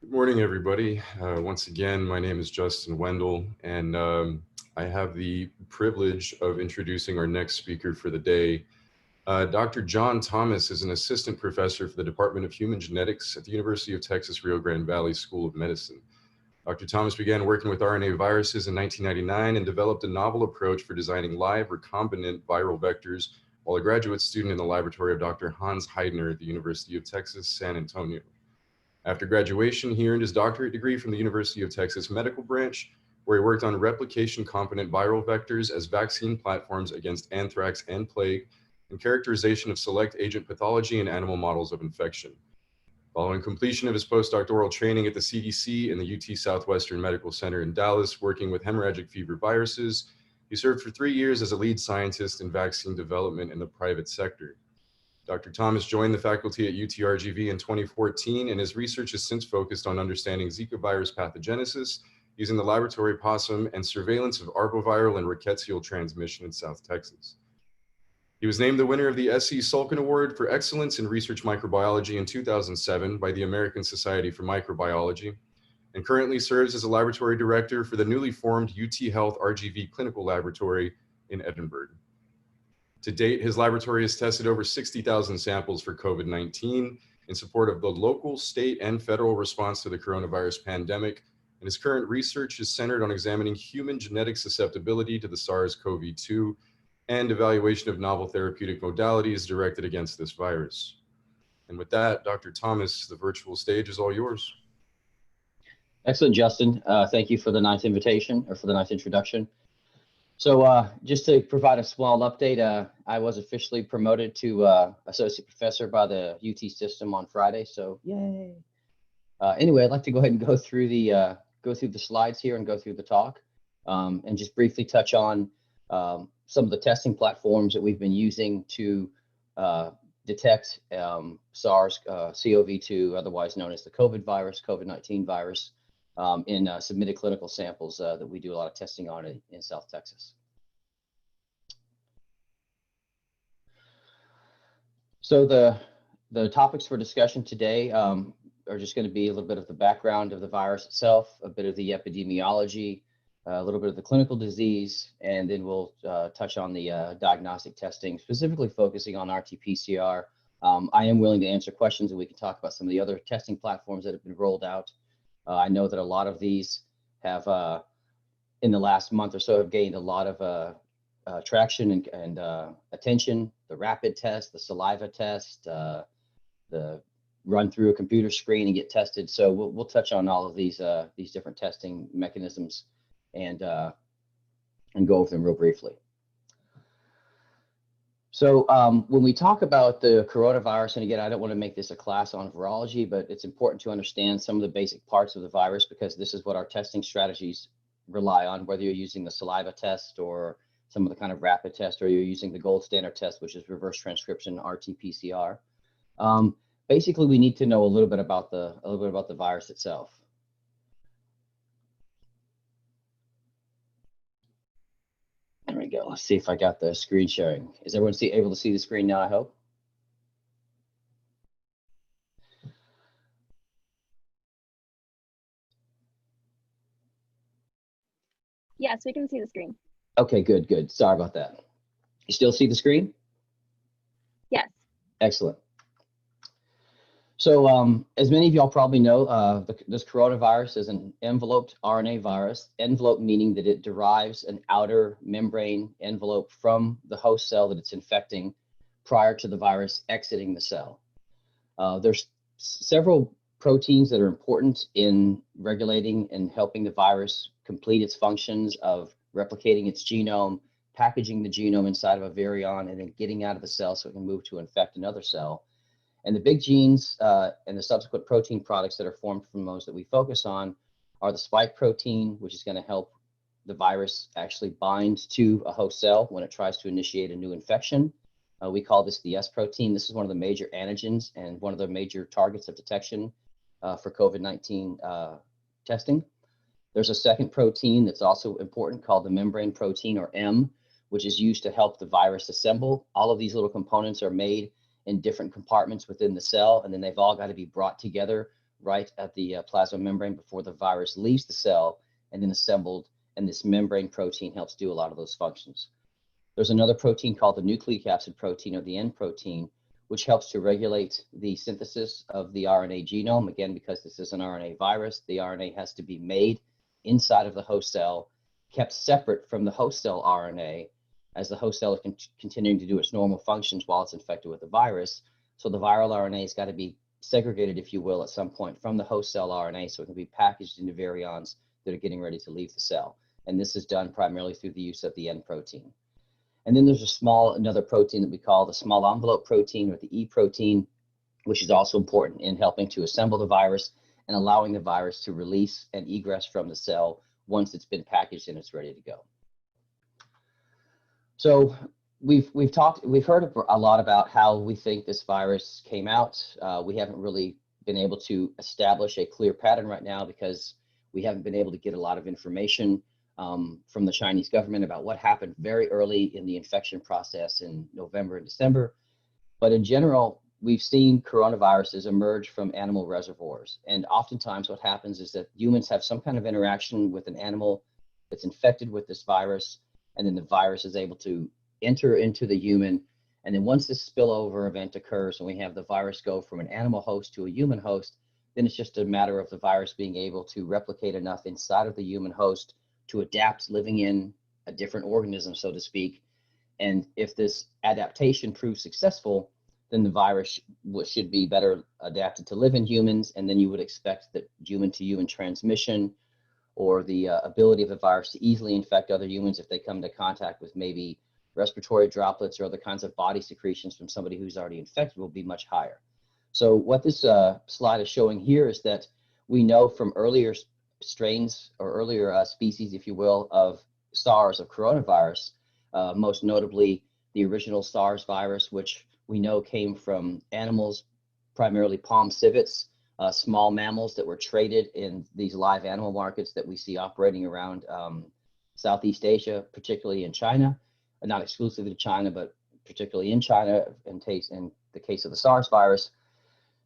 Good morning, everybody. Once again, my name is Justin Wendell, and I have the privilege of introducing our next speaker for the day. Dr. John Thomas is an assistant professor for the Department of Human Genetics at the University of Texas Rio Grande Valley School of Medicine. Dr. Thomas began working with RNA viruses in 1999 and developed a novel approach for designing live recombinant viral vectors while a graduate student in the laboratory of Dr. Hans Heidner at the University of Texas, San Antonio. After graduation, he earned his doctorate degree from the University of Texas Medical Branch, where he worked on replication-competent viral vectors as vaccine platforms against anthrax and plague, and characterization of select agent pathology in animal models of infection. Following completion of his postdoctoral training at the CDC and the UT Southwestern Medical Center in Dallas, working with hemorrhagic fever viruses, he served for 3 years as a lead scientist in vaccine development in the private sector. Dr. Thomas joined the faculty at UTRGV in 2014, and his research has since focused on understanding Zika virus pathogenesis using the laboratory possum and surveillance of arboviral and rickettsial transmission in South Texas. He was named the winner of the S.E. Salkin Award for Excellence in Research Microbiology in 2007 by the American Society for Microbiology, and currently serves as a laboratory director for the newly formed UT Health RGV Clinical Laboratory in Edinburgh. To date, his laboratory has tested over 60,000 samples for COVID-19 in support of the local, state, and federal response to the coronavirus pandemic, and his current research is centered on examining human genetic susceptibility to the SARS-CoV-2 and evaluation of novel therapeutic modalities directed against this virus. And with that, Dr. Thomas, the virtual stage is all yours. Excellent, Justin. Thank you for the nice invitation, or for the nice introduction. So just to provide a small update, I was officially promoted to associate professor by the UT system on Friday. So yay! Anyway, I'd like to go ahead and go through the slides here and go through the talk, and just briefly touch on some of the testing platforms that we've been using to detect SARS-CoV-2, otherwise known as the COVID-19 virus. In submitted clinical samples that we do a lot of testing on in South Texas. So the topics for discussion today are just going to be a little bit of the background of the virus itself, a bit of the epidemiology, a little bit of the clinical disease, and then we'll touch on the diagnostic testing, specifically focusing on RTPCR. I am willing to answer questions, and we can talk about some of the other testing platforms that have been rolled out. I know that a lot of these have, in the last month or so, have gained a lot of traction and attention. The rapid test, the saliva test, the run through a computer screen and get tested. So we'll touch on all of these different testing mechanisms and go over them real briefly. So when we talk about the coronavirus, and again, I don't want to make this a class on virology, but it's important to understand some of the basic parts of the virus, because this is what our testing strategies rely on, whether you're using the saliva test or some of the kind of rapid test, or you're using the gold standard test, which is reverse transcription, RT-PCR. Basically, we need to know a little bit about the virus itself. There we go. Let's see if I got the screen sharing. Is everyone able to see the screen now, I hope? Yes, we can see the screen. Okay, good. Sorry about that. You still see the screen? Yes. Excellent. So as many of y'all probably know, this coronavirus is an enveloped RNA virus, envelope meaning that it derives an outer membrane envelope from the host cell that it's infecting prior to the virus exiting the cell. There's several proteins that are important in regulating and helping the virus complete its functions of replicating its genome, packaging the genome inside of a virion, and then getting out of the cell so it can move to infect another cell. And the big genes and the subsequent protein products that are formed from those that we focus on are the spike protein, which is going to help the virus actually bind to a host cell when it tries to initiate a new infection. We call this the S protein. This is one of the major antigens and one of the major targets of detection for COVID-19 testing. There's a second protein that's also important called the membrane protein, or M, which is used to help the virus assemble. All of these little components are made in different compartments within the cell, and then they've all got to be brought together right at the plasma membrane before the virus leaves the cell and then assembled, and this membrane protein helps do a lot of those functions. There's another protein called the nucleocapsid protein, or the N protein, which helps to regulate the synthesis of the RNA genome. Again, because this is an RNA virus, the RNA has to be made inside of the host cell, kept separate from the host cell RNA, as the host cell is continuing to do its normal functions while it's infected with the virus. So the viral RNA has got to be segregated, if you will, at some point from the host cell RNA so it can be packaged into virions that are getting ready to leave the cell. And this is done primarily through the use of the N protein. And then there's another protein that we call the small envelope protein, or the E protein, which is also important in helping to assemble the virus and allowing the virus to release and egress from the cell once it's been packaged and it's ready to go. So we've heard a lot about how we think this virus came out. We haven't really been able to establish a clear pattern right now because we haven't been able to get a lot of information from the Chinese government about what happened very early in the infection process in November and December. But in general, we've seen coronaviruses emerge from animal reservoirs. And oftentimes what happens is that humans have some kind of interaction with an animal that's infected with this virus, and then the virus is able to enter into the human. And then once this spillover event occurs and we have the virus go from an animal host to a human host, then it's just a matter of the virus being able to replicate enough inside of the human host to adapt living in a different organism, so to speak. And if this adaptation proves successful, then the virus should be better adapted to live in humans. And then you would expect that human-to-human transmission, or the ability of the virus to easily infect other humans if they come into contact with maybe respiratory droplets or other kinds of body secretions from somebody who's already infected, will be much higher. So what this slide is showing here is that we know from earlier strains, or earlier species, if you will, of SARS, of coronavirus, most notably the original SARS virus, which we know came from animals, primarily palm civets, small mammals that were traded in these live animal markets that we see operating around Southeast Asia, particularly in China, not exclusively to China, but particularly in China. In the case of the SARS virus,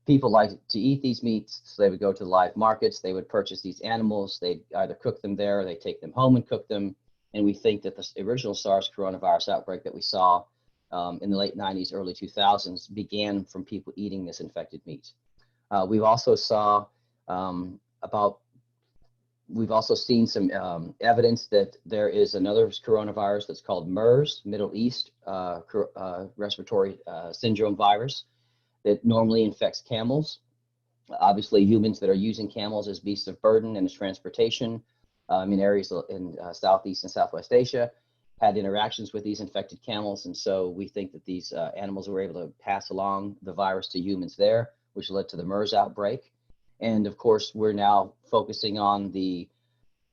people like to eat these meats, so they would go to the live markets, they would purchase these animals, they'd either cook them there, or they take them home and cook them. And we think that the original SARS coronavirus outbreak that we saw in the late 90s, early 2000s began from people eating this infected meat. We've also seen some evidence that there is another coronavirus that's called MERS, Middle East Respiratory Syndrome virus, that normally infects camels. Obviously, humans that are using camels as beasts of burden and as transportation in areas in Southeast and Southwest Asia had interactions with these infected camels. And so we think that these animals were able to pass along the virus to humans there, which led to the MERS outbreak. And of course, we're now focusing on the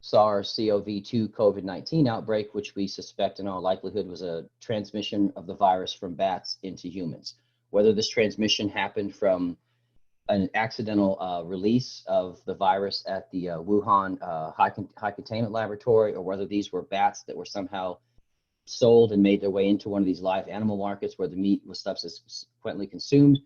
SARS-CoV-2 COVID-19 outbreak, which we suspect in all likelihood was a transmission of the virus from bats into humans. Whether this transmission happened from an accidental release of the virus at the Wuhan high containment laboratory, or whether these were bats that were somehow sold and made their way into one of these live animal markets where the meat was subsequently consumed,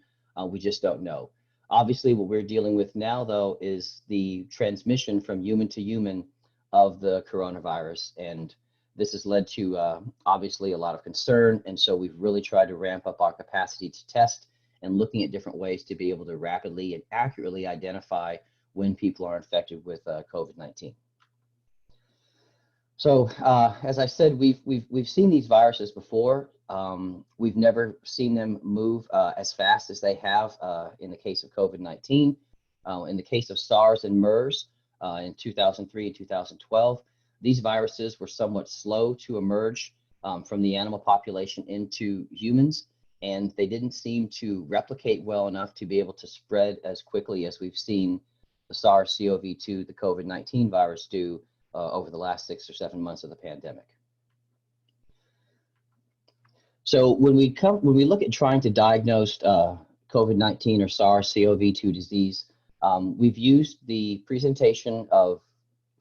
we just don't know. Obviously, what we're dealing with now, though, is the transmission from human to human of the coronavirus. And this has led to, obviously, a lot of concern. And so we've really tried to ramp up our capacity to test and looking at different ways to be able to rapidly and accurately identify when people are infected with COVID-19. So as I said, we've seen these viruses before. We've never seen them move as fast as they have in the case of COVID-19. In the case of SARS and MERS in 2003 and 2012, these viruses were somewhat slow to emerge from the animal population into humans, and they didn't seem to replicate well enough to be able to spread as quickly as we've seen the SARS-CoV-2, the COVID-19 virus do over the last 6 or 7 months of the pandemic. So when we look at trying to diagnose COVID-19 or SARS-CoV-2 disease, we've used the presentation of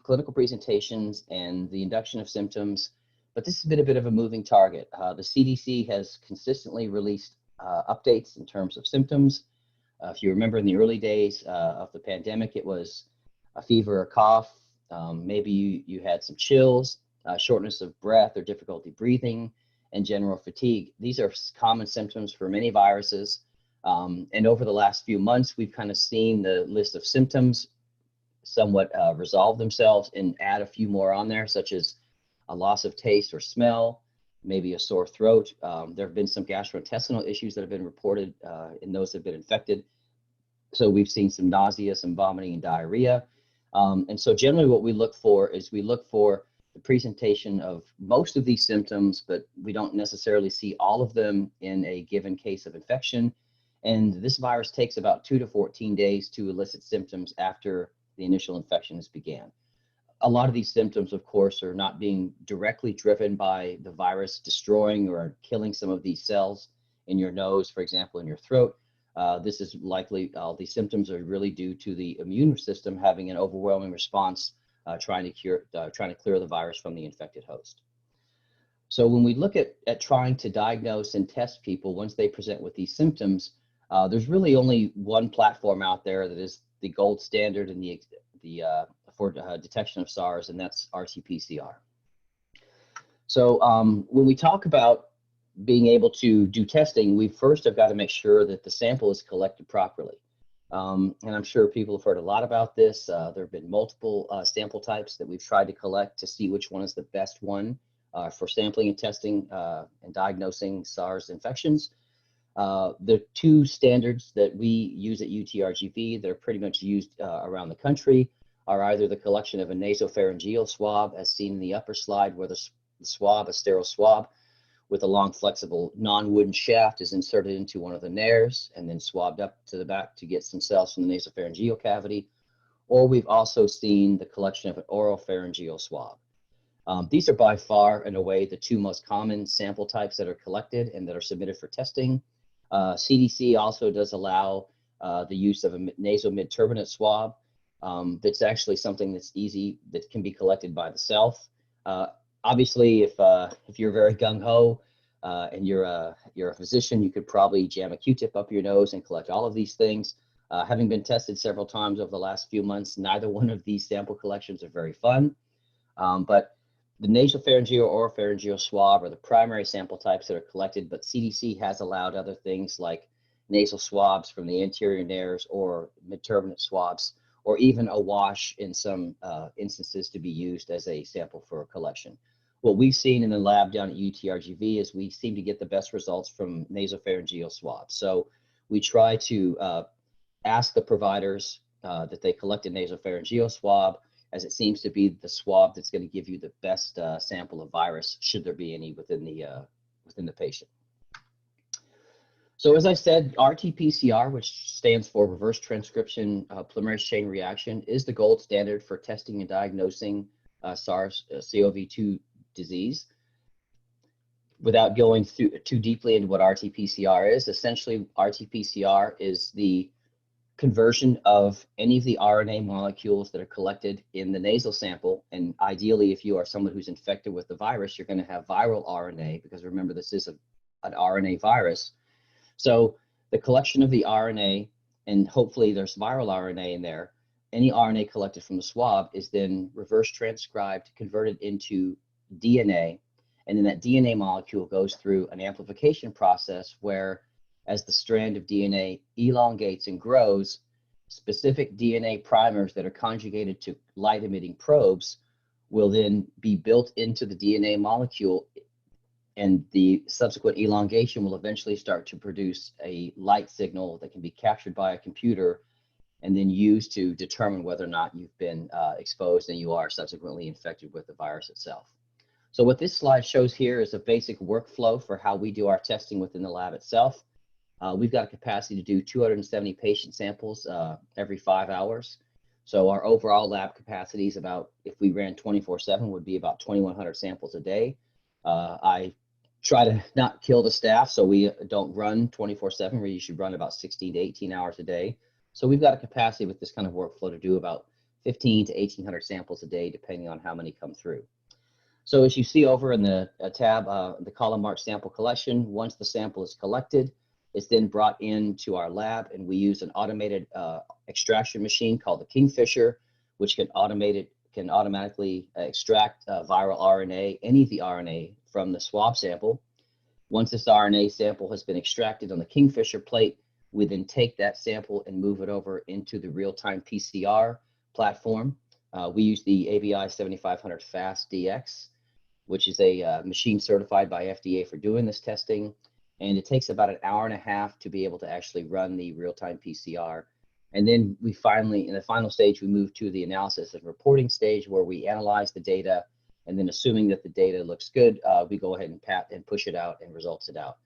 clinical presentations and the induction of symptoms, but this has been a bit of a moving target. The CDC has consistently released updates in terms of symptoms. If you remember in the early days of the pandemic, it was a fever or cough. Maybe you had some chills, shortness of breath or difficulty breathing, and general fatigue. These are common symptoms for many viruses. And over the last few months, we've kind of seen the list of symptoms somewhat resolve themselves and add a few more on there, such as a loss of taste or smell, maybe a sore throat. There have been some gastrointestinal issues that have been reported in those that have been infected. So we've seen some nausea, some vomiting and diarrhea. And so generally what we look for is we look for the presentation of most of these symptoms, but we don't necessarily see all of them in a given case of infection. And this virus takes about 2 to 14 days to elicit symptoms after the initial infection has began. A lot of these symptoms, of course, are not being directly driven by the virus destroying or killing some of these cells in your nose, for example, in your throat. This is likely, these symptoms are really due to the immune system having an overwhelming response, trying to clear the virus from the infected host. So when we look at trying to diagnose and test people once they present with these symptoms, there's really only one platform out there that is the gold standard in for detection of SARS, and that's RTPCR. So when we talk about being able to do testing, we first have got to make sure that the sample is collected properly. And I'm sure people have heard a lot about this. There have been multiple sample types that we've tried to collect to see which one is the best one for sampling and testing and diagnosing SARS infections. The two standards that we use at UTRGV that are pretty much used around the country are either the collection of a nasopharyngeal swab, as seen in the upper slide, where the swab, a sterile swab with a long flexible non-wooden shaft, is inserted into one of the nares and then swabbed up to the back to get some cells from the nasopharyngeal cavity. Or we've also seen the collection of an oropharyngeal swab. These are by far and away the two most common sample types that are collected and that are submitted for testing. CDC also does allow the use of a nasal mid-turbinate swab. That's actually something that's easy, that can be collected by the self. Obviously, if you're very gung-ho and you're a physician, you could probably jam a Q-tip up your nose and collect all of these things. Having been tested several times over the last few months, neither one of these sample collections are very fun. But the nasopharyngeal or oropharyngeal swab are the primary sample types that are collected, but CDC has allowed other things like nasal swabs from the anterior nares or mid-turbinate swabs, or even a wash in some instances to be used as a sample for collection. What we've seen in the lab down at UTRGV is we seem to get the best results from nasopharyngeal swabs. So we try to ask the providers that they collect a nasopharyngeal swab, as it seems to be the swab that's going to give you the best sample of virus, should there be any within the patient. So as I said, RT-PCR, which stands for reverse transcription polymerase chain reaction, is the gold standard for testing and diagnosing SARS-CoV-2 disease. Without going too deeply into what RT-PCR is, essentially RT-PCR is the conversion of any of the RNA molecules that are collected in the nasal sample. And ideally, if you are someone who's infected with the virus, you're going to have viral RNA, because remember, this is an RNA virus. So the collection of the RNA, and hopefully there's viral RNA in there, any RNA collected from the swab is then reverse transcribed, converted into DNA, and then that DNA molecule goes through an amplification process where, as the strand of DNA elongates and grows, specific DNA primers that are conjugated to light-emitting probes will then be built into the DNA molecule, and the subsequent elongation will eventually start to produce a light signal that can be captured by a computer and then used to determine whether or not you've been exposed and you are subsequently infected with the virus itself. So what this slide shows here is a basic workflow for how we do our testing within the lab itself. We've got a capacity to do 270 patient samples every 5 hours. So our overall lab capacity is about, if we ran 24/7, would be about 2,100 samples a day. I try to not kill the staff, so we don't run 24/7. We usually run about 16 to 18 hours a day. So we've got a capacity with this kind of workflow to do about 15 to 1,800 samples a day, depending on how many come through. So as you see over in the tab, the column marked sample collection, once the sample is collected, It's then brought into our lab, and we use an automated extraction machine called the Kingfisher, which can automatically extract viral RNA, any of the RNA from the swab sample. Once this RNA sample has been extracted on the Kingfisher plate, we then take that sample and move it over into the real-time PCR platform. We use the ABI 7500 Fast DX, which is a machine certified by FDA for doing this testing. And it takes about an hour and a half to be able to actually run the real-time PCR. And then we finally, in the final stage, we move to the analysis and reporting stage where we analyze the data. And then assuming that the data looks good, we go ahead and push it out and results it out.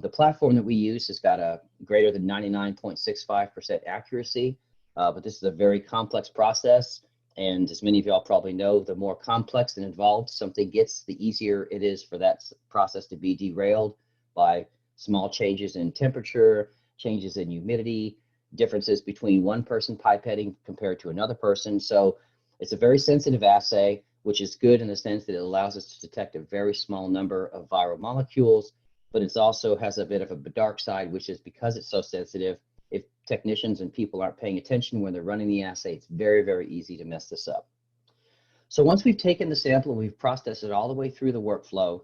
The platform that we use has got a greater than 99.65% accuracy, but this is a very complex process. And as many of y'all probably know, the more complex and involved something gets, the easier it is for that process to be derailed by small changes in temperature, changes in humidity, differences between one person pipetting compared to another person. So it's a very sensitive assay, which is good in the sense that it allows us to detect a very small number of viral molecules, but it also has a bit of a dark side, which is because it's so sensitive, if technicians and people aren't paying attention when they're running the assay, it's very, very easy to mess this up. So once we've taken the sample and we've processed it all the way through the workflow,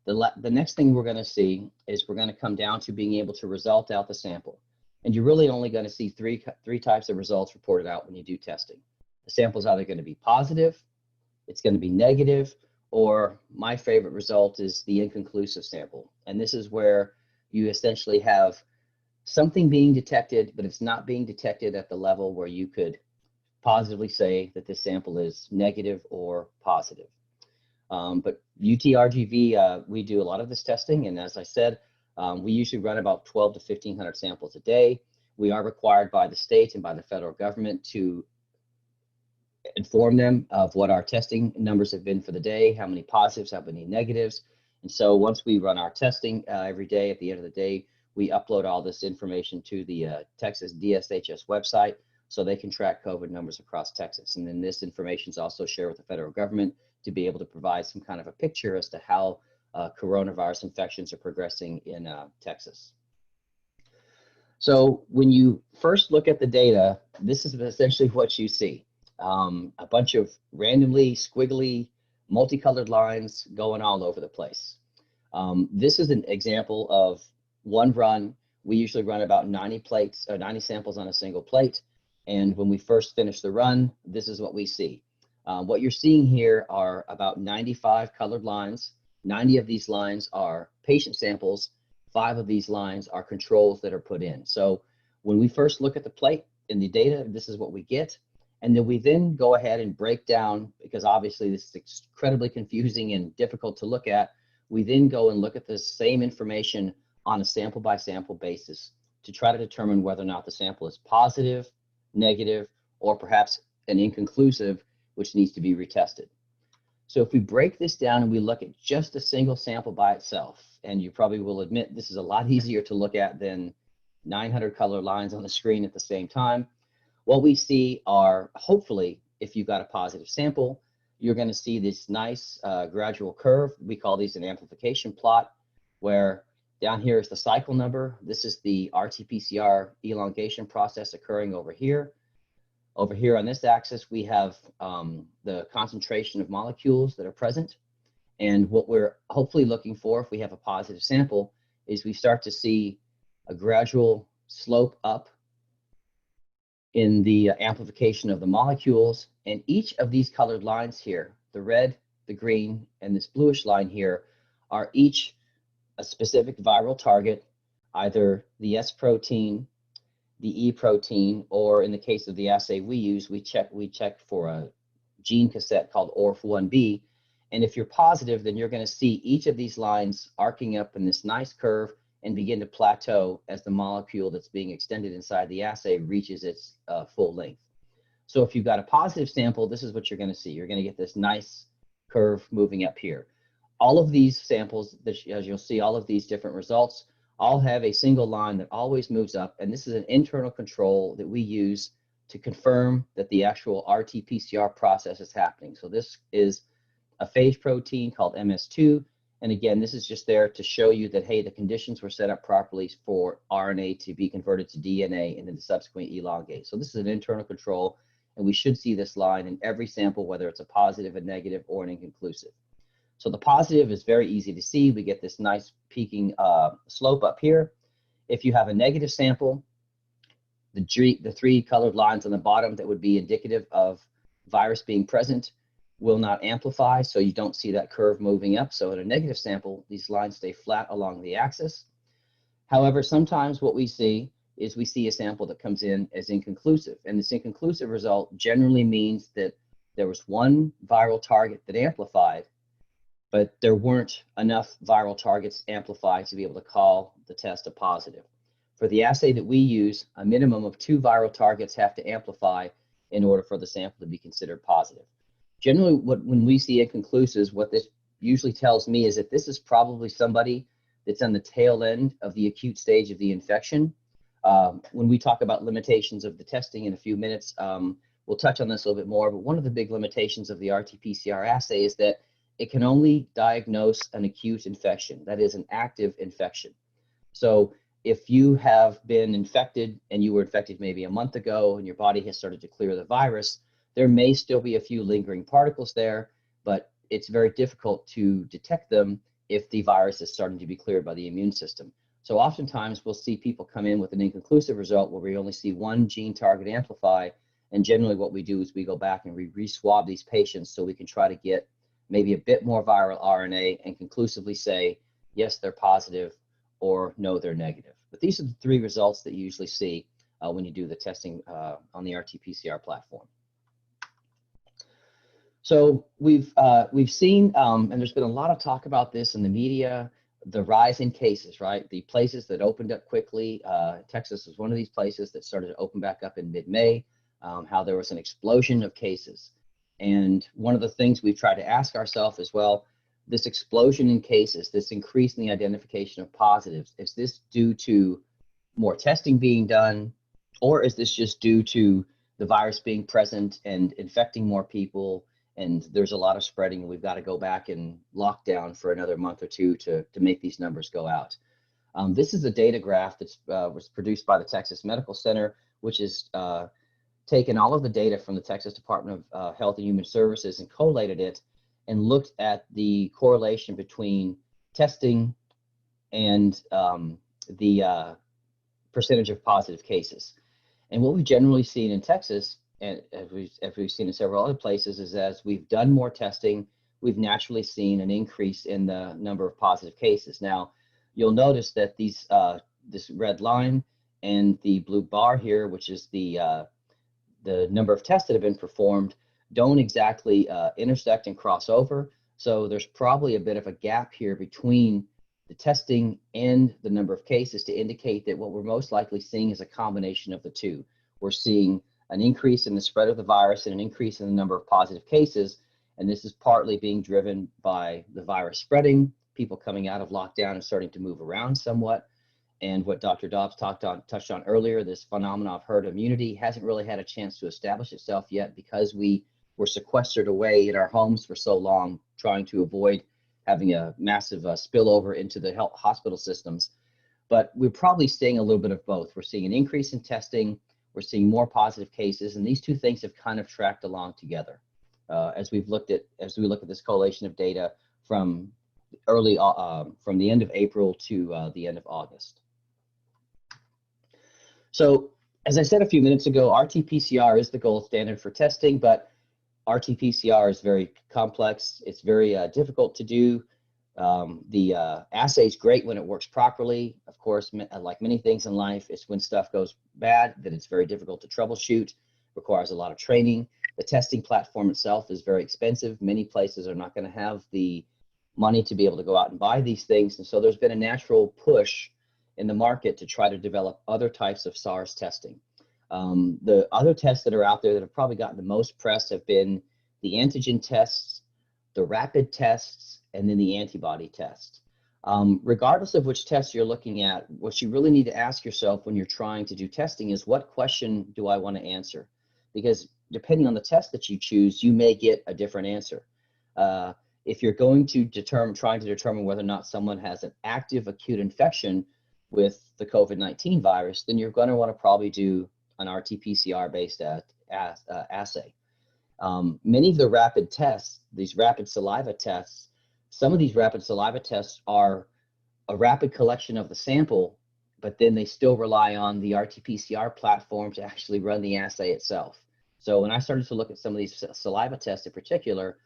the next thing we're going to see is we're going to come down to being able to result out the sample. And you're really only going to see three types of results reported out when you do testing. The sample is either going to be positive, it's going to be negative, or my favorite result is the inconclusive sample. And this is where you essentially have something being detected, but it's not being detected at the level where you could positively say that this sample is negative or positive. But UTRGV, we do a lot of this testing, and as I said, we usually run about 12 to 1,500 samples a day. We are required by the state and by the federal government to inform them of what our testing numbers have been for the day, how many positives, how many negatives. And so once we run our testing every day, at the end of the day, we upload all this information to the Texas DSHS website so they can track COVID numbers across Texas. And then this information is also shared with the federal government to be able to provide some kind of a picture as to how coronavirus infections are progressing in Texas. So when you first look at the data, this is essentially what you see. A bunch of randomly squiggly, multicolored lines going all over the place. This is an example of one run. We usually run about 90 plates or 90 samples on a single plate. And when we first finish the run, this is what we see. What you're seeing here are about 95 colored lines. 90 of these lines are patient samples. 5 of these lines are controls that are put in. So when we first look at the plate in the data, this is what we get. And then we then go ahead and break down, because obviously this is incredibly confusing and difficult to look at. We then go and look at the same information on a sample by sample basis to try to determine whether or not the sample is positive, negative, or perhaps an inconclusive, which needs to be retested. So if we break this down and we look at just a single sample by itself, and you probably will admit this is a lot easier to look at than 900 color lines on the screen at the same time, what we see are, hopefully, if you've got a positive sample, you're going to see this nice gradual curve. We call these an amplification plot, where down here is the cycle number. This is the RTPCR elongation process occurring over here. Over here on this axis, we have the concentration of molecules that are present. And what we're hopefully looking for, if we have a positive sample, is we start to see a gradual slope up in the amplification of the molecules. And each of these colored lines here, the red, the green, and this bluish line here, are each a specific viral target, either the S protein, the E protein, or in the case of the assay we use, we check for a gene cassette called ORF1b. And if you're positive, then you're going to see each of these lines arcing up in this nice curve and begin to plateau as the molecule that's being extended inside the assay reaches its full length. So if you've got a positive sample, this is what you're going to see. You're going to get this nice curve moving up here. All of these samples, as you'll see, all of these different results, all have a single line that always moves up, and this is an internal control that we use to confirm that the actual RT-PCR process is happening. So this is a phage protein called MS2, And again, this is just there to show you that, hey, the conditions were set up properly for RNA to be converted to DNA and then to subsequently elongate. So this is an internal control, and we should see this line in every sample, whether it's a positive, a negative, or an inconclusive. So the positive is very easy to see. We get this nice peaking slope up here. If you have a negative sample, the three colored lines on the bottom that would be indicative of virus being present will not amplify, so you don't see that curve moving up. So in a negative sample, these lines stay flat along the axis. However, sometimes what we see is we see a sample that comes in as inconclusive, and this inconclusive result generally means that there was one viral target that amplified, but there weren't enough viral targets amplified to be able to call the test a positive. For the assay that we use, a minimum of 2 viral targets have to amplify in order for the sample to be considered positive. Generally, when we see inconclusives, what this usually tells me is that this is probably somebody that's on the tail end of the acute stage of the infection. When we talk about limitations of the testing in a few minutes, we'll touch on this a little bit more, but one of the big limitations of the RT-PCR assay is that it can only diagnose an acute infection, that is an active infection. So if you have been infected and you were infected maybe a month ago and your body has started to clear the virus, there may still be a few lingering particles there, but it's very difficult to detect them if the virus is starting to be cleared by the immune system. So oftentimes we'll see people come in with an inconclusive result where we only see one gene target amplify, and generally what we do is we go back and we re-swab these patients so we can try to get maybe a bit more viral RNA and conclusively say, yes, they're positive, or no, they're negative. But these are the 3 results that you usually see when you do the testing on the RT-PCR platform. So we've seen, and there's been a lot of talk about this in the media, the rise in cases, right? The places that opened up quickly, Texas was one of these places that started to open back up in mid-May, how there was an explosion of cases. And one of the things we've tried to ask ourselves as well, this explosion in cases, this increase in the identification of positives, is this due to more testing being done, or is this just due to the virus being present and infecting more people, and there's a lot of spreading, and we've got to go back and lock down for another month or two to make these numbers go out? This is a data graph that was produced by the Texas Medical Center, which is taken all of the data from the Texas Department of Health and Human Services and collated it and looked at the correlation between testing and the percentage of positive cases. And what we've generally seen in Texas, and as we've seen in several other places, is as we've done more testing, we've naturally seen an increase in the number of positive cases. Now, you'll notice that these this red line and the blue bar here, which is the number of tests that have been performed, don't exactly intersect and cross over. So there's probably a bit of a gap here between the testing and the number of cases to indicate that what we're most likely seeing is a combination of the two. We're seeing an increase in the spread of the virus and an increase in the number of positive cases, and this is partly being driven by the virus spreading, people coming out of lockdown and starting to move around somewhat. And what Dr. Dobbs touched on earlier, this phenomenon of herd immunity hasn't really had a chance to establish itself yet because we were sequestered away in our homes for so long, trying to avoid having a massive spillover into the health hospital systems. But we're probably seeing a little bit of both. We're seeing an increase in testing, we're seeing more positive cases, and these two things have kind of tracked along together as we look at this collation of data from from the end of April to the end of August. So, as I said a few minutes ago, RT-PCR is the gold standard for testing, but RT-PCR is very complex. It's very difficult to do. The assay is great when it works properly. Of course, like many things in life, it's when stuff goes bad that it's very difficult to troubleshoot, requires a lot of training. The testing platform itself is very expensive. Many places are not going to have the money to be able to go out and buy these things. And so there's been a natural push in the market to try to develop other types of SARS testing. The other tests that are out there that have probably gotten the most press have been the antigen tests, the rapid tests, and then the antibody tests. Regardless of which test you're looking at, what you really need to ask yourself when you're trying to do testing is, what question do I want to answer? Because depending on the test that you choose, you may get a different answer. if you're going to trying to determine whether or not someone has an active acute infection with the COVID-19 virus, then you're going to want to probably do an RT-PCR based assay. Many of the rapid tests, these rapid saliva tests, some of these rapid saliva tests are a rapid collection of the sample, but then they still rely on the RT-PCR platform to actually run the assay itself. So when I started to look at some of these saliva tests in particular,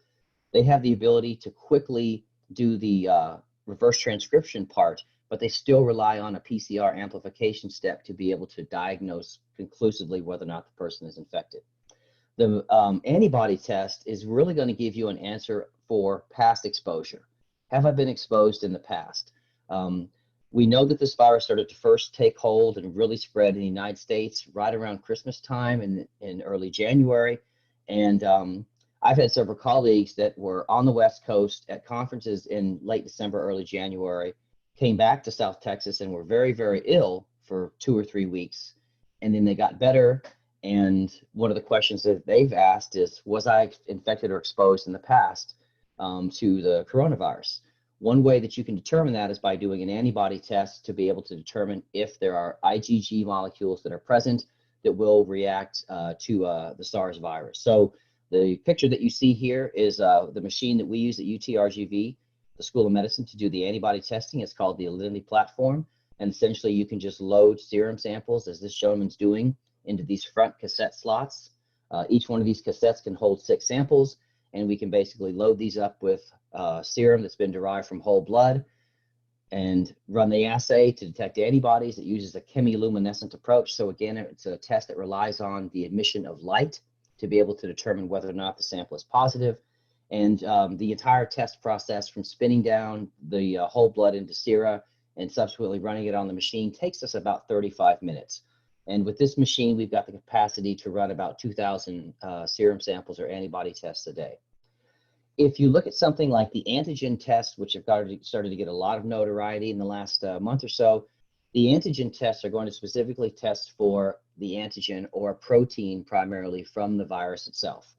they have the ability to quickly do the reverse transcription part, but they still rely on a PCR amplification step to be able to diagnose conclusively whether or not the person is infected. The antibody test is really going to give you an answer for past exposure. Have I been exposed in the past? We know that this virus started to first take hold and really spread in the United States right around Christmas time in early January. And I've had several colleagues that were on the West Coast at conferences in late December, early January, came back to South Texas and were very, very ill for 2 or 3 weeks. And then they got better. And one of the questions that they've asked is, was I infected or exposed in the past to the coronavirus? One way that you can determine that is by doing an antibody test to be able to determine if there are IgG molecules that are present that will react to the SARS virus. So the picture that you see here is the machine that we use at UTRGV, the School of Medicine, to do the antibody testing. It's called the Alinity platform. And essentially you can just load serum samples, as this gentleman's doing, into these front cassette slots. Each one of these cassettes can hold 6 samples, and we can basically load these up with serum that's been derived from whole blood and run the assay to detect antibodies. It uses a chemiluminescent approach. So again, it's a test that relies on the emission of light to be able to determine whether or not the sample is positive. And the entire test process, from spinning down the whole blood into sera and subsequently running it on the machine, takes us about 35 minutes. And with this machine, we've got the capacity to run about 2,000 serum samples or antibody tests a day. If you look at something like the antigen test, which have started to get a lot of notoriety in the last month or so, the antigen tests are going to specifically test for the antigen or protein primarily from the virus itself.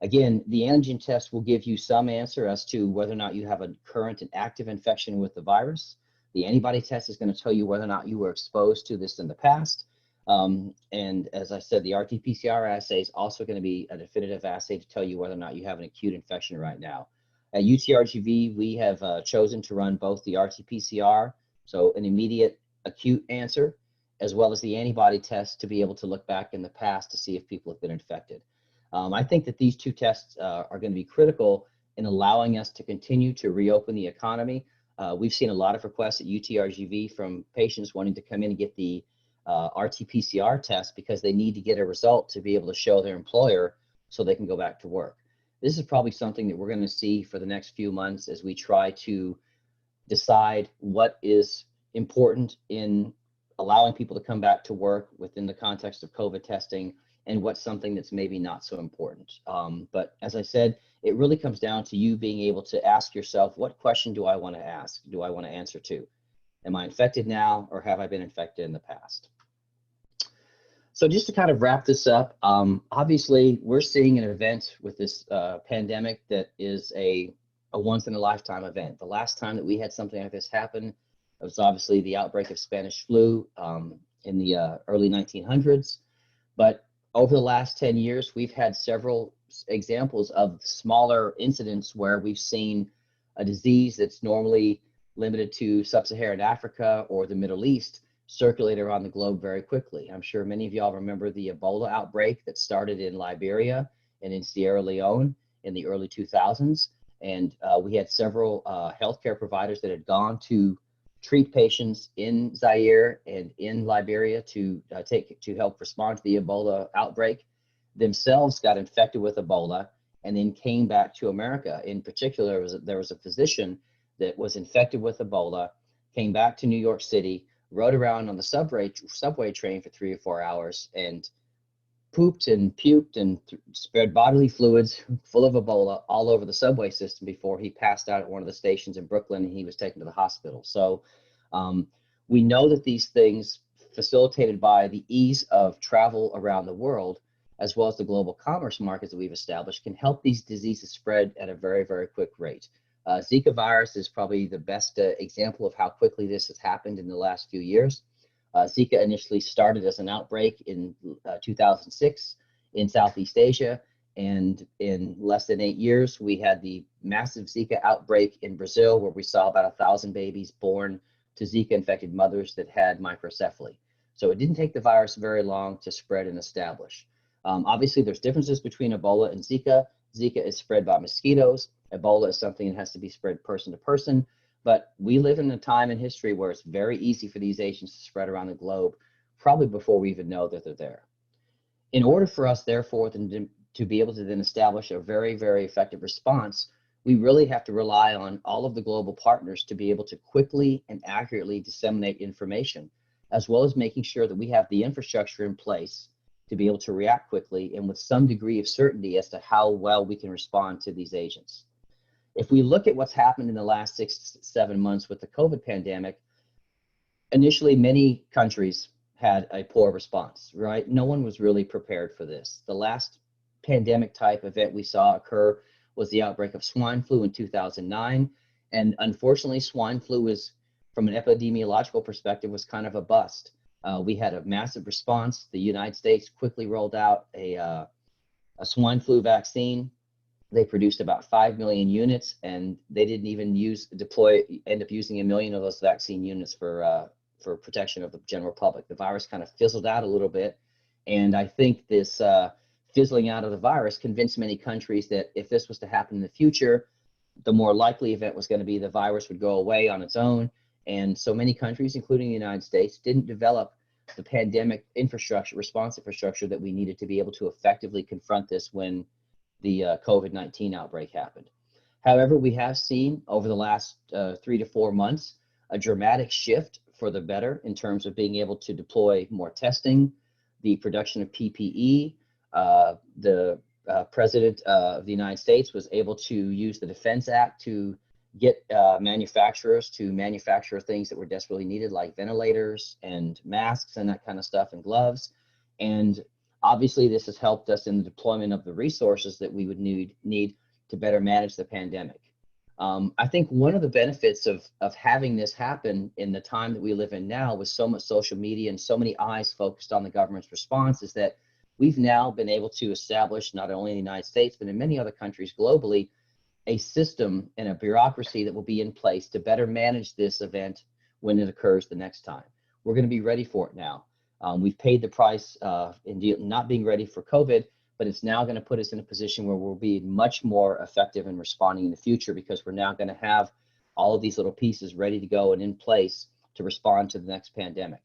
Again, the antigen test will give you some answer as to whether or not you have a current and active infection with the virus. The antibody test is going to tell you whether or not you were exposed to this in the past. And as I said, the RT-PCR assay is also going to be a definitive assay to tell you whether or not you have an acute infection right now. At UTRGV, we have chosen to run both the RT-PCR, so an immediate acute answer, as well as the antibody test to be able to look back in the past to see if people have been infected. I think that these 2 tests are going to be critical in allowing us to continue to reopen the economy. We've seen a lot of requests at UTRGV from patients wanting to come in and get the RT-PCR test because they need to get a result to be able to show their employer so they can go back to work. This is probably something that we're going to see for the next few months as we try to decide what is important in allowing people to come back to work within the context of COVID testing and what's something that's maybe not so important. But as I said, it really comes down to you being able to ask yourself, what question do I want to ask? Do I want to answer to? Am I infected now, or have I been infected in the past? So just to kind of wrap this up, obviously we're seeing an event with this pandemic that is a once-in-a-lifetime event. The last time that we had something like this happen was obviously the outbreak of Spanish flu in the early 1900s. But over the last 10 years, we've had several examples of smaller incidents where we've seen a disease that's normally limited to sub-Saharan Africa or the Middle East circulate around the globe very quickly. I'm sure many of y'all remember the Ebola outbreak that started in Liberia and in Sierra Leone in the early 2000s. And we had several healthcare providers that had gone to treat patients in Zaire and in Liberia to help respond to the Ebola outbreak, themselves got infected with Ebola and then came back to America. In particular, there was a physician that was infected with Ebola, came back to New York City, rode around on the subway train for 3 or 4 hours and pooped and puked and spread bodily fluids full of Ebola all over the subway system before he passed out at one of the stations in Brooklyn and he was taken to the hospital. So we know that these things, facilitated by the ease of travel around the world, as well as the global commerce markets that we've established, can help these diseases spread at a very, very quick rate. Zika virus is probably the best example of how quickly this has happened in the last few years. Zika initially started as an outbreak in 2006 in Southeast Asia, and in less than 8 years, we had the massive Zika outbreak in Brazil, where we saw about 1,000 babies born to Zika-infected mothers that had microcephaly. So it didn't take the virus very long to spread and establish. Obviously, there's differences between Ebola and Zika. Zika is spread by mosquitoes. Ebola is something that has to be spread person to person. But we live in a time in history where it's very easy for these agents to spread around the globe, probably before we even know that they're there. In order for us, therefore, to be able to then establish a very, very effective response, we really have to rely on all of the global partners to be able to quickly and accurately disseminate information, as well as making sure that we have the infrastructure in place to be able to react quickly and with some degree of certainty as to how well we can respond to these agents. If we look at what's happened in the last 6 to 7 months with the COVID pandemic, initially many countries had a poor response, right? No one was really prepared for this. The last pandemic type event we saw occur was the outbreak of swine flu in 2009. And unfortunately, swine flu was, from an epidemiological perspective, was kind of a bust. We had a massive response. The United States quickly rolled out a swine flu vaccine. They produced about 5 million units, and they didn't even end up using 1 million of those vaccine units for protection of the general public. The virus kind of fizzled out a little bit, and I think this fizzling out of the virus convinced many countries that if this was to happen in the future, the more likely event was going to be the virus would go away on its own. And so many countries, including the United States, didn't develop the pandemic response infrastructure that we needed to be able to effectively confront this when the COVID-19 outbreak happened. However, we have seen over the last 3 to 4 months a dramatic shift for the better in terms of being able to deploy more testing, the production of PPE. The President of the United States was able to use the Defense Act to get manufacturers to manufacture things that were desperately needed, like ventilators and masks and that kind of stuff, and gloves. And obviously, this has helped us in the deployment of the resources that we would need to better manage the pandemic. I think one of the benefits of having this happen in the time that we live in now, with so much social media and so many eyes focused on the government's response, is that we've now been able to establish, not only in the United States, but in many other countries globally, a system and a bureaucracy that will be in place to better manage this event when it occurs the next time. We're going to be ready for it now. We've paid the price in not being ready for COVID, but it's now going to put us in a position where we'll be much more effective in responding in the future, because we're now going to have all of these little pieces ready to go and in place to respond to the next pandemic.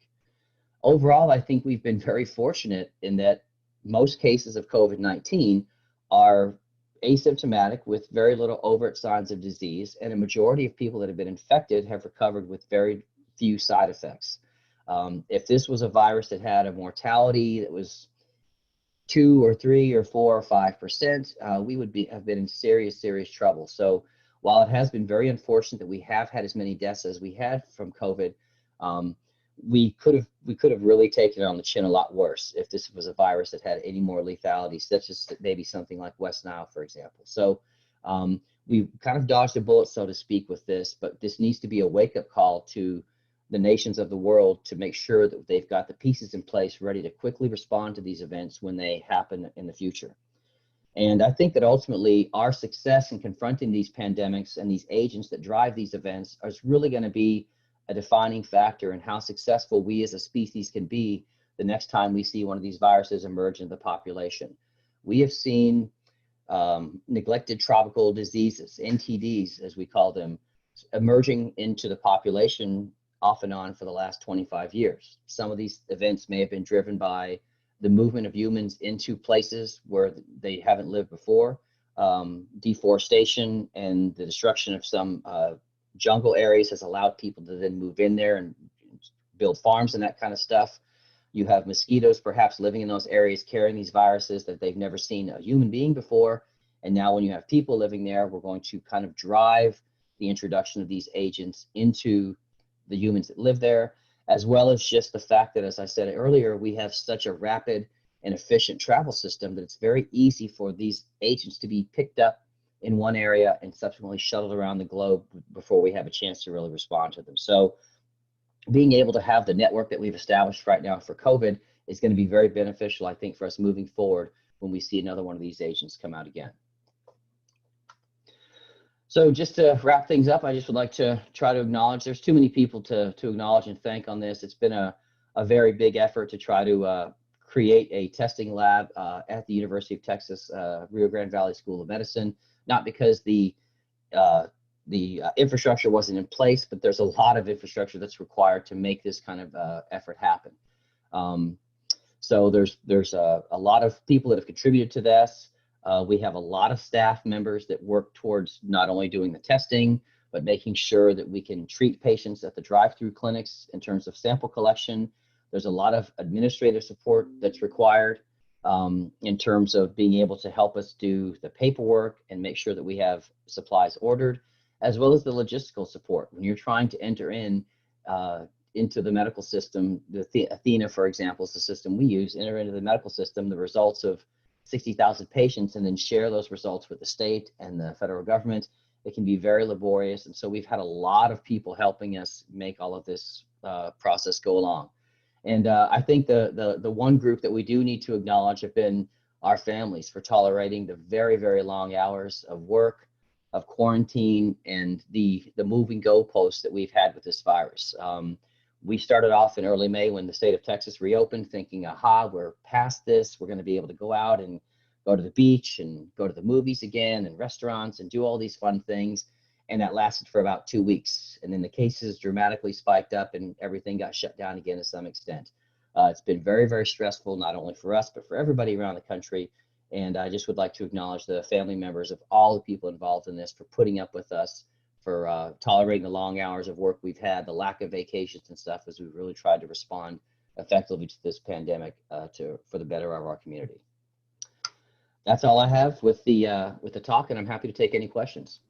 Overall, I think we've been very fortunate in that most cases of COVID-19 are asymptomatic with very little overt signs of disease, and a majority of people that have been infected have recovered with very few side effects. If this was a virus that had a mortality that was 2 or 3 or 4 or 5%, we would have been in serious trouble. So while it has been very unfortunate that we have had as many deaths as we had from COVID, we could have really taken it on the chin a lot worse if this was a virus that had any more lethality, such as maybe something like West Nile, for example. So we kind of dodged a bullet, so to speak, with this, but this needs to be a wake-up call to the nations of the world to make sure that they've got the pieces in place ready to quickly respond to these events when they happen in the future. And I think that ultimately our success in confronting these pandemics and these agents that drive these events is really going to be a defining factor in how successful we as a species can be the next time we see one of these viruses emerge in the population. We have seen neglected tropical diseases, NTDs as we call them, emerging into the population off and on for the last 25 years. Some of these events may have been driven by the movement of humans into places where they haven't lived before, deforestation and the destruction of some jungle areas has allowed people to then move in there and build farms and that kind of stuff. You have mosquitoes perhaps living in those areas carrying these viruses that they've never seen a human being before. And now when you have people living there, we're going to kind of drive the introduction of these agents into the humans that live there, as well as just the fact that, as I said earlier, we have such a rapid and efficient travel system that it's very easy for these agents to be picked up in one area and subsequently shuttled around the globe before we have a chance to really respond to them. So being able to have the network that we've established right now for COVID is going to be very beneficial, I think, for us moving forward when we see another one of these agents come out again. So just to wrap things up, I just would like to try to acknowledge there's too many people to acknowledge and thank on this. It's been a very big effort to try to create a testing lab at the University of Texas, Rio Grande Valley School of Medicine, not because the infrastructure wasn't in place, but there's a lot of infrastructure that's required to make this kind of effort happen. So there's a lot of people that have contributed to this. We have a lot of staff members that work towards not only doing the testing, but making sure that we can treat patients at the drive-through clinics in terms of sample collection. There's a lot of administrative support that's required in terms of being able to help us do the paperwork and make sure that we have supplies ordered, as well as the logistical support. When you're trying to enter into the medical system, Athena, for example, is the system we use, enter into the medical system the results of 60,000 patients and then share those results with the state and the federal government. It can be very laborious. And so we've had a lot of people helping us make all of this process go along. And I think the one group that we do need to acknowledge have been our families for tolerating the very, very long hours of work, of quarantine, and the moving goalposts that we've had with this virus. We started off in early May when the state of Texas reopened, thinking, aha, we're past this. We're going to be able to go out and go to the beach and go to the movies again and restaurants and do all these fun things. And that lasted for about 2 weeks. And then the cases dramatically spiked up and everything got shut down again to some extent. It's been very, very stressful, not only for us, but for everybody around the country. And I just would like to acknowledge the family members of all the people involved in this for putting up with us, for tolerating the long hours of work we've had, the lack of vacations and stuff, as we've really tried to respond effectively to this pandemic for the better of our community. That's all I have with the talk, and I'm happy to take any questions.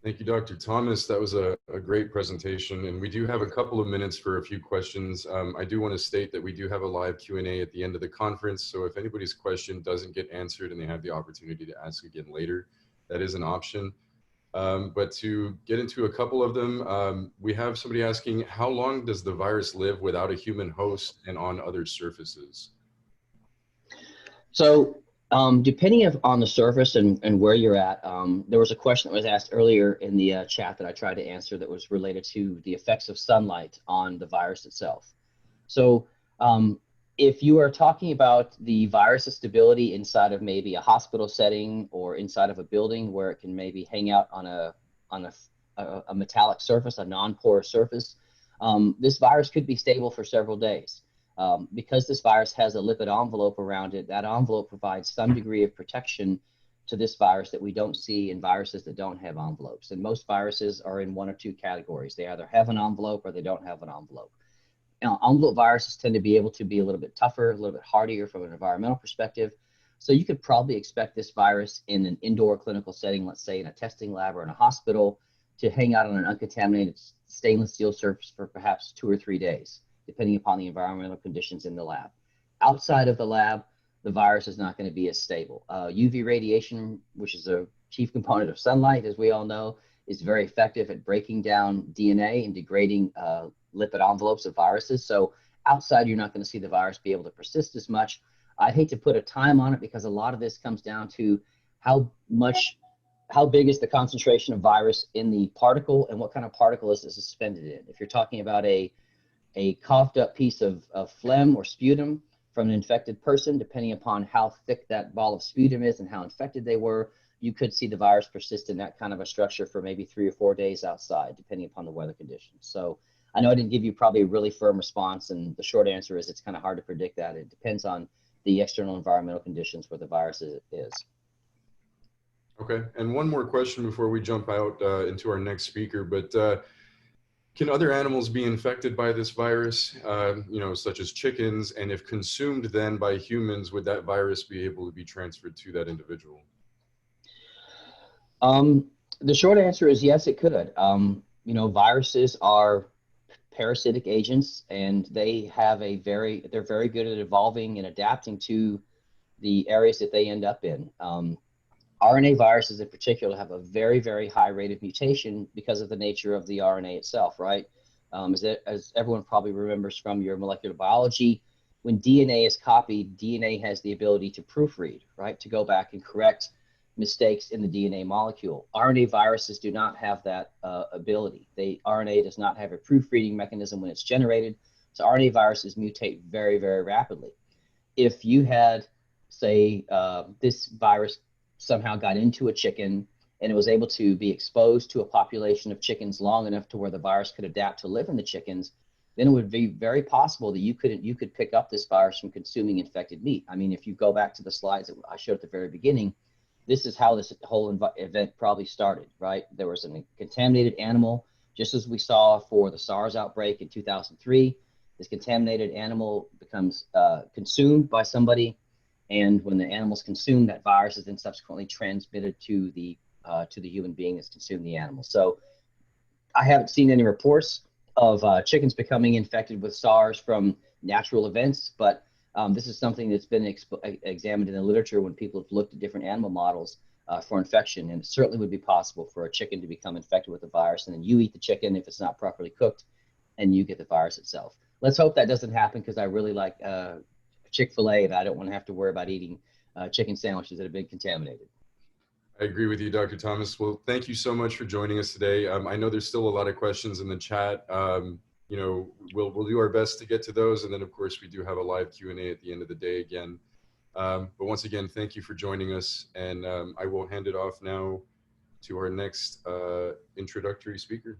Thank you, Dr. Thomas. That was a great presentation, and we do have a couple of minutes for a few questions. I do want to state that we do have a live Q&A at the end of the conference, so if anybody's question doesn't get answered and they have the opportunity to ask again later, that is an option. But to get into a couple of them, we have somebody asking, how long does the virus live without a human host and on other surfaces? So depending on the surface and where you're at, there was a question that was asked earlier in the chat that I tried to answer that was related to the effects of sunlight on the virus itself. So if you are talking about the virus's stability inside of maybe a hospital setting or inside of a building where it can maybe hang out on a metallic surface, a non-porous surface, this virus could be stable for several days. Because this virus has a lipid envelope around it, that envelope provides some degree of protection to this virus that we don't see in viruses that don't have envelopes. And most viruses are in one or two categories. They either have an envelope or they don't have an envelope. Now, envelope viruses tend to be able to be a little bit tougher, a little bit hardier from an environmental perspective. So you could probably expect this virus in an indoor clinical setting, let's say in a testing lab or in a hospital, to hang out on an uncontaminated stainless steel surface for perhaps 2 or 3 days, depending upon the environmental conditions in the lab. Outside of the lab, the virus is not going to be as stable. UV radiation, which is a chief component of sunlight, as we all know, is very effective at breaking down DNA and degrading lipid envelopes of viruses. So outside, you're not going to see the virus be able to persist as much. I'd hate to put a time on it because a lot of this comes down to how big is the concentration of virus in the particle and what kind of particle is it suspended in. If you're talking about a coughed up piece of phlegm or sputum from an infected person, depending upon how thick that ball of sputum is and how infected they were, you could see the virus persist in that kind of a structure for maybe 3 or 4 days outside, depending upon the weather conditions. So I know I didn't give you probably a really firm response, and the short answer is it's kind of hard to predict that. It depends on the external environmental conditions where the virus is. Okay, and one more question before we jump out into our next speaker, but can other animals be infected by this virus, such as chickens? And if consumed then by humans, would that virus be able to be transferred to that individual? The short answer is yes, it could. Viruses are parasitic agents, and they're very good at evolving and adapting to the areas that they end up in. RNA viruses in particular have a very, very high rate of mutation because of the nature of the RNA itself, right? As everyone probably remembers from your molecular biology, when DNA is copied, DNA has the ability to proofread, right? To go back and correct mistakes in the DNA molecule. RNA viruses do not have that ability. RNA does not have a proofreading mechanism when it's generated, so RNA viruses mutate very, very rapidly. If you had, say, this virus somehow got into a chicken and it was able to be exposed to a population of chickens long enough to where the virus could adapt to live in the chickens, then it would be very possible that you could pick up this virus from consuming infected meat. I mean, if you go back to the slides that I showed at the very beginning, this is how this whole event probably started, right? There was a contaminated animal, just as we saw for the SARS outbreak in 2003. This contaminated animal becomes consumed by somebody, and when the animal's consumed, that virus is then subsequently transmitted to the human being that's consumed the animal. So I haven't seen any reports of chickens becoming infected with SARS from natural events, but this is something that's been examined in the literature when people have looked at different animal models for infection, and it certainly would be possible for a chicken to become infected with the virus, and then you eat the chicken if it's not properly cooked, and you get the virus itself. Let's hope that doesn't happen, because I really like Chick-fil-A, and I don't want to have to worry about eating chicken sandwiches that have been contaminated. I agree with you, Dr. Thomas. Well, thank you so much for joining us today. I know there's still a lot of questions in the chat. You know, we'll do our best to get to those. And then, of course, we do have a live Q&A at the end of the day again. But once again, thank you for joining us. And I will hand it off now to our next introductory speaker.